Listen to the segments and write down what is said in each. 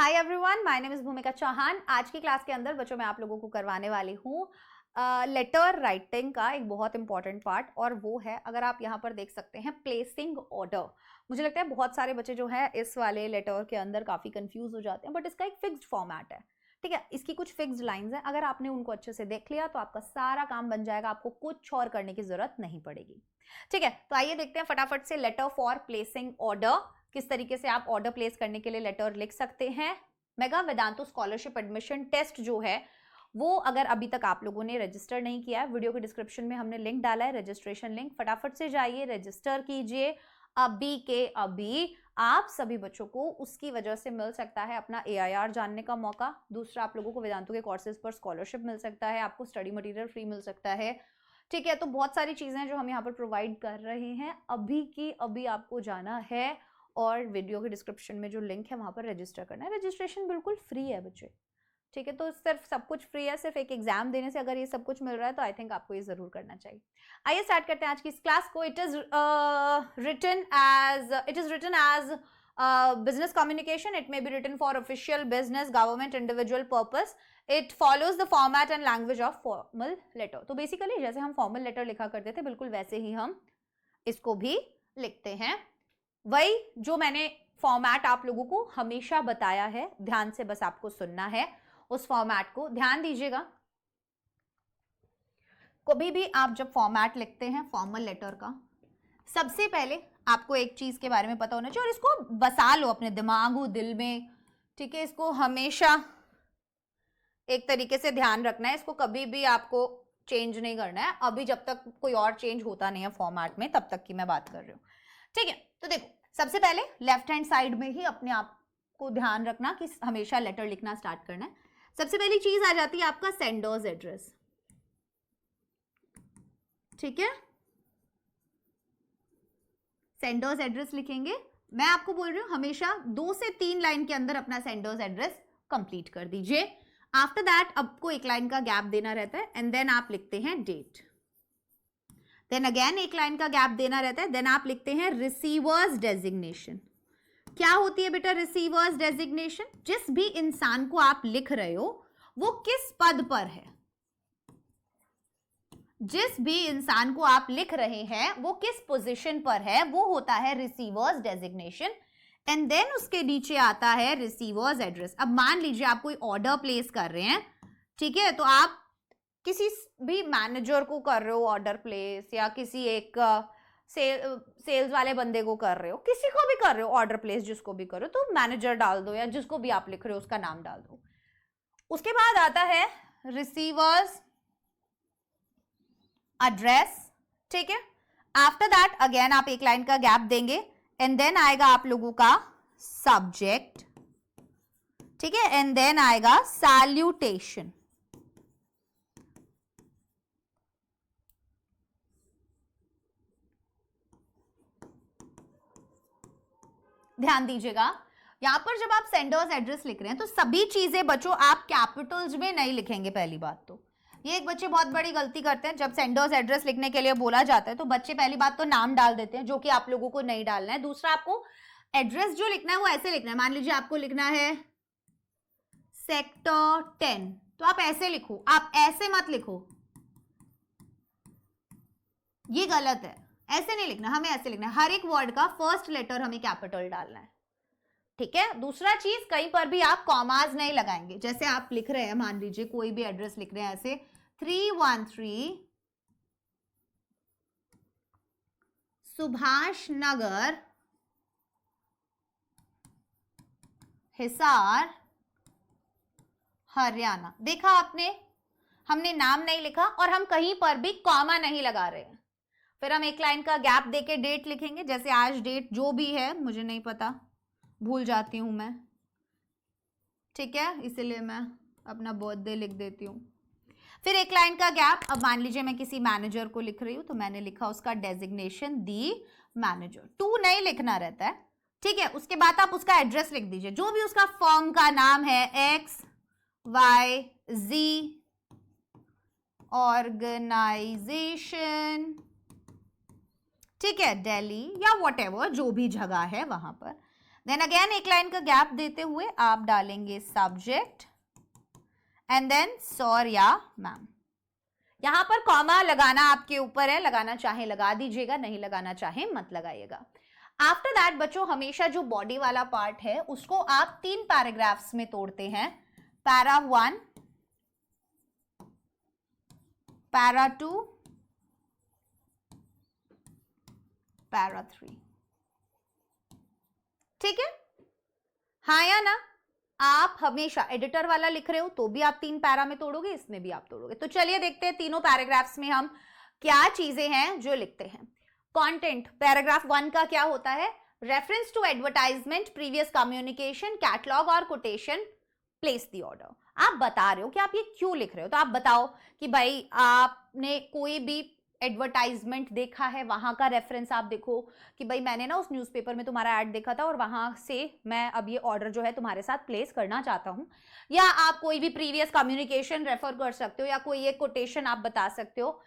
Hi everyone, my name is भूमिका चौहान। आज की क्लास के अंदर बच्चों मैं आप लोगों को करवाने वाली हूँ लेटर राइटिंग का एक बहुत इंपॉर्टेंट पार्ट, और वो है, अगर आप यहाँ पर देख सकते हैं, प्लेसिंग ऑर्डर। मुझे लगता है बहुत सारे बच्चे जो है इस वाले लेटर के अंदर काफी कंफ्यूज हो जाते हैं, बट इसका एक फिक्स्ड फॉर्मेट है। ठीक है, इसकी कुछ फिक्स्ड लाइंस हैं, अगर आपने उनको अच्छे से देख लिया तो आपका सारा काम बन जाएगा, आपको कुछ और करने की जरूरत नहीं पड़ेगी। ठीक है, तो आइए देखते हैं फटाफट से लेटर फॉर प्लेसिंग ऑर्डर, किस तरीके से आप ऑर्डर प्लेस करने के लिए लेटर लिख सकते हैं। मेगा वेदांतो स्कॉलरशिप एडमिशन टेस्ट जो है वो अगर अभी तक आप लोगों ने रजिस्टर नहीं किया है, वीडियो के डिस्क्रिप्शन में हमने लिंक डाला है, रजिस्ट्रेशन लिंक, फटाफट से जाइए रजिस्टर कीजिए अभी के अभी। आप सभी बच्चों को उसकी वजह से मिल सकता है अपना AIR जानने का मौका। दूसरा, आप लोगों को वेदांतो के कोर्सेज पर स्कॉलरशिप मिल सकता है, आपको स्टडी मटेरियल फ्री मिल सकता है। ठीक है, तो बहुत सारी चीजें जो हम यहाँ पर प्रोवाइड कर रहे हैं, अभी की अभी आपको जाना है और वीडियो के डिस्क्रिप्शन में जो लिंक है वहां पर रजिस्टर करना है। रजिस्ट्रेशन बिल्कुल फ्री है बच्चे। ठीक है, तो सिर्फ सब कुछ फ्री है, सिर्फ एक एग्जाम देने से अगर ये सब कुछ मिल रहा है तो आई थिंक आपको ये जरूर करना चाहिए। आइए स्टार्ट करते हैं आज की इस क्लास को। It is written as business communication. It may be written for official, business, government, individual purpose. It follows the format and language of formal letter. तो बेसिकली जैसे हम फॉर्मल लेटर लिखा करते थे, बिल्कुल वैसे ही हम इसको भी लिखते हैं। वही जो मैंने फॉर्मेट आप लोगों को हमेशा बताया है, ध्यान से बस आपको सुनना है उस फॉर्मेट को, ध्यान दीजिएगा। कभी भी आप जब फॉर्मेट लिखते हैं फॉर्मल लेटर का, सबसे पहले आपको एक चीज के बारे में पता होना चाहिए, और इसको बसा लो अपने दिमाग और दिल में। ठीक है, इसको हमेशा एक तरीके से ध्यान रखना है, इसको कभी भी आपको चेंज नहीं करना है। अभी जब तक कोई और चेंज होता नहीं है फॉर्मेट में, तब तक की मैं बात कर रही हूँ। ठीक है, तो देखो, सबसे पहले लेफ्ट हैंड साइड में ही अपने आप को ध्यान रखना कि हमेशा लेटर लिखना स्टार्ट करना है। सबसे पहली चीज आ जाती है आपका सेंडर्स एड्रेस। ठीक है, सेंडर्स एड्रेस लिखेंगे। मैं आपको बोल रही हूं हमेशा 2 से 3 लाइन के अंदर अपना सेंडर्स एड्रेस कंप्लीट कर दीजिए। आफ्टर दैट आपको एक लाइन का गैप देना रहता है, एंड देन आप लिखते हैं डेट। देन अगेन एक लाइन का गैप देना रहता है, देन आप लिखते हैं रिसीवर्स डेजिग्नेशन। क्या होती है बेटा रिसीवर्स डेजिग्नेशन? जिस भी इंसान को आप लिख रहे हो वो किस पद पर है, जिस भी इंसान को आप लिख रहे हैं वो किस पोजीशन पर है, वो होता है रिसीवर्स डेजिग्नेशन। एंड देन उसके नीचे आता है रिसीवर्स एड्रेस। अब मान लीजिए आप कोई ऑर्डर प्लेस कर रहे हैं, ठीक है, तो आप किसी भी मैनेजर को कर रहे हो ऑर्डर प्लेस, या किसी एक सेल्स वाले बंदे को कर रहे हो, किसी को भी कर रहे हो ऑर्डर प्लेस, जिसको भी करो तो मैनेजर डाल दो, या जिसको भी आप लिख रहे हो उसका नाम डाल दो। उसके बाद आता है रिसीवर्स एड्रेस। ठीक है, आफ्टर दैट अगेन आप एक लाइन का गैप देंगे, एंड देन आएगा आप लोगों का सब्जेक्ट। ठीक है, एंड देन आएगा सैल्यूटेशन। ध्यान दीजिएगा, यहां पर जब आप सेंडर्स एड्रेस लिख रहे हैं तो सभी चीजें बच्चों आप कैपिटल्स में नहीं लिखेंगे। पहली बात तो ये एक बच्चे बहुत बड़ी गलती करते हैं, जब सेंडर्स एड्रेस लिखने के लिए बोला जाता है तो बच्चे पहली बात तो नाम डाल देते हैं, जो कि आप लोगों को नहीं डालना है। दूसरा, आपको एड्रेस जो लिखना है वो ऐसे लिखना है। मान लीजिए आपको लिखना है सेक्टर 10, तो आप ऐसे लिखो, आप ऐसे मत लिखो, ये गलत है। ऐसे नहीं लिखना, हमें ऐसे लिखना है। हर एक वर्ड का फर्स्ट लेटर हमें कैपिटल डालना है। ठीक है, दूसरा चीज, कहीं पर भी आप कॉमाज नहीं लगाएंगे। जैसे आप लिख रहे हैं, मान लीजिए कोई भी एड्रेस लिख रहे हैं ऐसे 313 सुभाष नगर, हिसार, हरियाणा। देखा आपने, हमने नाम नहीं लिखा और हम कहीं पर भी कॉमा नहीं लगा रहे हैं। फिर हम एक लाइन का गैप देके डेट लिखेंगे, जैसे आज डेट जो भी है मुझे नहीं पता, भूल जाती हूं मैं। ठीक है, इसीलिए मैं अपना बर्थडे लिख देती हूँ। फिर एक लाइन का गैप। अब मान लीजिए मैं किसी मैनेजर को लिख रही हूँ, तो मैंने लिखा उसका डेजिग्नेशन दी मैनेजर। 2 नहीं लिखना रहता है। ठीक है, उसके बाद आप उसका एड्रेस लिख दीजिए, जो भी उसका फर्म का नाम है, XYZ ऑर्गेनाइजेशन, ठीक है, दिल्ली या व्हाटएवर जो भी जगह है वहां पर। देन अगेन एक लाइन का गैप देते हुए आप डालेंगे सब्जेक्ट एंड देन सर या मैम। यहां पर कॉमा लगाना आपके ऊपर है, लगाना चाहे लगा दीजिएगा, नहीं लगाना चाहे मत लगाइएगा। आफ्टर दैट बच्चों हमेशा जो बॉडी वाला पार्ट है उसको आप 3 पैराग्राफ्स में तोड़ते हैं, पैरा 1, पैरा 2, पैरा 3। ठीक है, हाँ या ना? आप हमेशा एडिटर वाला लिख रहे हो तो भी आप 3 पैरा में तोड़ोगे, इसमें भी आप तोड़ोगे। तो चलिए देखते हैं तीनों पैराग्राफ्स में हम क्या चीजें हैं जो लिखते हैं। कंटेंट पैराग्राफ 1 का क्या होता है? Reference to advertisement, previous communication, catalogue और कोटेशन, प्लेस द ऑर्डर। आप बता रहे हो कि आप ये क्यों लिख रहे हो, तो आप बताओ कि भाई आपने कोई भी एडवर्टाइजमेंट देखा है, वहां का रेफरेंस आप देखो कि भाई मैंने ना उस न्यूज़पेपर में तुम्हारा ऐड देखा था और वहां से मैं अब ये ऑर्डर जो है तुम्हारे साथ प्लेस करना चाहता हूं। या आप कोई भी प्रीवियस कम्युनिकेशन रेफर कर सकते हो या कोई एक कोटेशन आप बता सकते हो।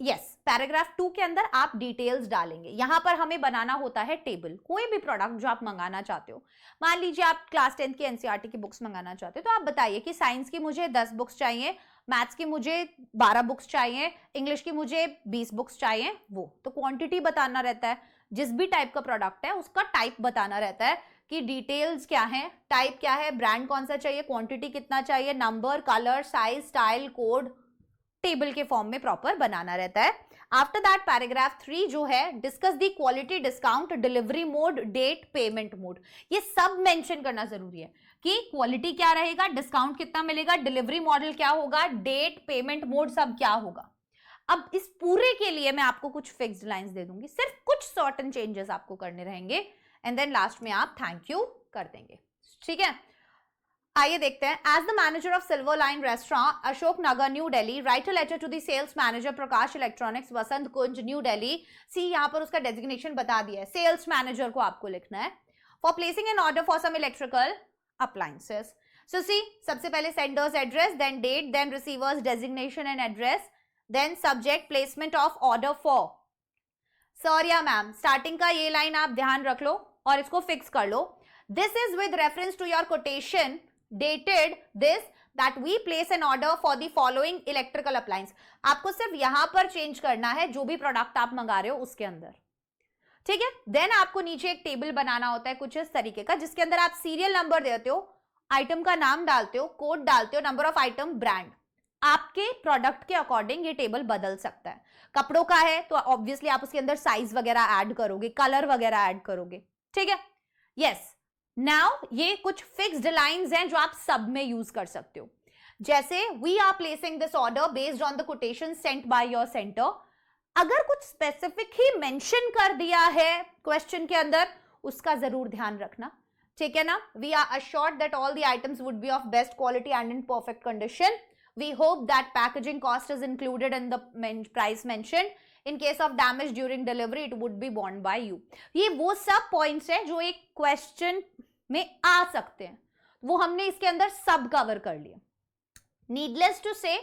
यस, पैराग्राफ 2 के अंदर आप डिटेल्स डालेंगे। यहां पर हमें बनाना होता है टेबल। कोई भी प्रोडक्ट जो आप मंगाना चाहते हो, मान लीजिए आप क्लास 10 की एनसीईआरटी की बुक्स मंगाना चाहते हो, तो आप बताइए कि साइंस की मुझे 10 बुक्स चाहिए, मैथ्स की मुझे 12 बुक्स चाहिए, इंग्लिश की मुझे 20 बुक्स चाहिए। वो तो क्वांटिटी बताना रहता है। जिस भी टाइप का प्रोडक्ट है उसका टाइप बताना रहता है कि डिटेल्स क्या है, टाइप क्या है, ब्रांड कौन सा चाहिए, क्वांटिटी कितना चाहिए, number, colour, size, style, code, table के फॉर्म में प्रॉपर बनाना रहता है। आफ्टर दैट पैराग्राफ 3 जो है, discuss the quality, discount, delivery mode, date, payment mode. ये सब मेंशन करना जरूरी है कि क्वालिटी क्या रहेगा, डिस्काउंट कितना मिलेगा, डिलीवरी मॉडल क्या होगा, डेट, पेमेंट मोड सब क्या होगा। अब इस पूरे के लिए मैं आपको कुछ फिक्स्ड लाइंस दे दूंगी, सिर्फ कुछ सर्टेन चेंजेस आपको करने रहेंगे एंड देन लास्ट में आप थैंक यू कर देंगे। ठीक है, आइए देखते हैं। As the manager of silver line restaurant, Ashok Nagar, new Delhi, write a letter to the sales manager, Prakash electronics, Vasant Kunj, new Delhi. See यहाँ पर उसका डेजिग्नेशन बता दिया है, सेल्स मैनेजर को आपको लिखना है। For placing an order for some electrical appliances. So see, सबसे पहले sender's address, then date, then receiver's designation and address, then subject, placement of order for sir या मैम। स्टार्टिंग का ये लाइन आप ध्यान रख लो और इसको फिक्स कर लो। This is with reference to your quotation dated this that we place an order for the following electrical appliance। आपको सिर्फ यहां पर चेंज करना है जो भी प्रोडक्ट आप मंगा रहे हो उसके अंदर। ठीक है, देन आपको नीचे एक टेबल बनाना होता है कुछ इस तरीके का, जिसके अंदर आप सीरियल नंबर देते हो, आइटम का नाम डालते हो, कोड डालते हो, नंबर ऑफ आइटम, ब्रांड। आपके प्रोडक्ट के अकॉर्डिंग ये टेबल बदल सकता है। कपड़ों का है तो ऑब्वियसली आप उसके अंदर साइज वगैरह ऐड करोगे, कलर वगैरह ऐड करोगे। ठीक है, यस। नाउ ये कुछ फिक्स्ड लाइंस हैं जो आप सब में यूज कर सकते हो, जैसे we are placing this order based on the quotation sent by your centre. अगर कुछ स्पेसिफिक ही मेंशन कर दिया है क्वेश्चन के अंदर, उसका जरूर ध्यान रखना। ठीक है ना? We are assured that all the items would be of best quality and in perfect condition. We hope that packaging cost is included in the price mentioned. In case of damage during delivery, it would be borne by you। ये वो सब points हैं जो एक question में आ सकते हैं, वो हमने इसके अंदर सब कवर कर लिया। Needless to say,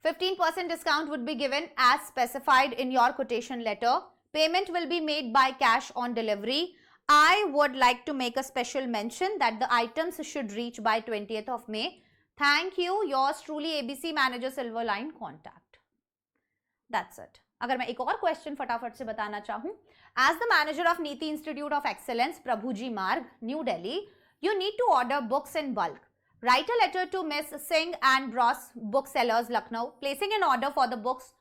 15% discount would be given as specified in your quotation letter. Payment will be made by cash on delivery. I would like to make a special mention that the items should reach by 20th of May. Thank you, yours truly, ABC Manager, Silver Line, contact। That's it। अगर मैं एक और question फटाफट से बताना चाहूं, as the manager of Niti institute of excellence, Prabhuji Marg, new Delhi, you need to order books in bulk. Write a letter to miss Singh and bros book sellers, Lucknow, placing an order for the books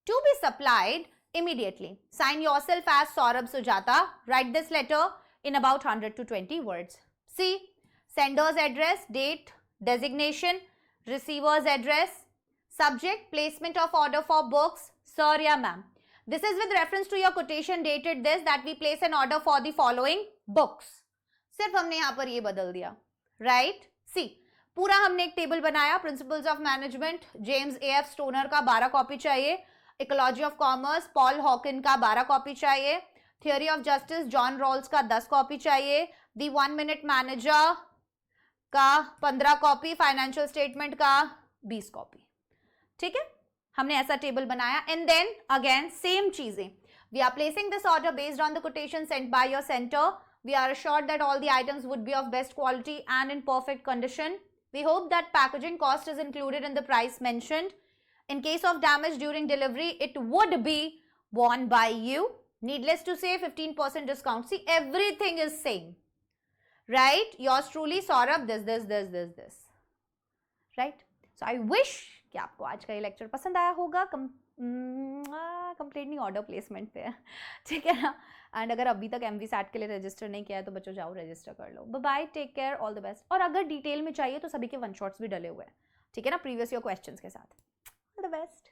to be supplied immediately. Sign yourself as Saurabh Sujata. Write this letter in about 100 to 20 words. See, sender's address, date, designation, receiver's address, subject, placement of order for books, sir या ma'am. This is with reference to your quotation dated this that we place an order for the following books. सिर्फ हमने यहाँ पर ये बदल दिया, right? See, पूरा हमने एक टेबल बनाया। Principles of management, James AF Stoner का 12 कॉपी चाहिए। Ecology of commerce, Paul Hawken का 12 कॉपी चाहिए। Theory of justice, John Rawls का 10 कॉपी चाहिए। दी 1 मिनट मैनेजर का 15 कॉपी, फाइनेंशियल स्टेटमेंट का 20 कॉपी। ठीक है, हमने ऐसा टेबल बनाया। एंड देन अगेन सेम चीजें, we are placing this order based on the quotation sent by your centre, We are assured that all the items would be of best quality and in perfect condition. We hope that packaging cost is included in the price mentioned. In case of damage during delivery, it would be borne by you. Needless to say, 15% discount. See, everything is same. Right? Yours truly, Saurabh, this. Right? So I wish कि आपको आज का ये lecture पसंद आया होगा. Complete नहीं, order placement पे है, ठीक है ना. एंड अगर अभी तक MVSAT के लिए रजिस्टर नहीं किया है तो बच्चों जाओ रजिस्टर कर लो. Bye, take care, all the best. और अगर डिटेल में चाहिए तो सभी के वन शॉट्स भी डले हुए हैं, ठीक है ना, प्रीवियस ईयर क्वेश्चंस के साथ. All the best.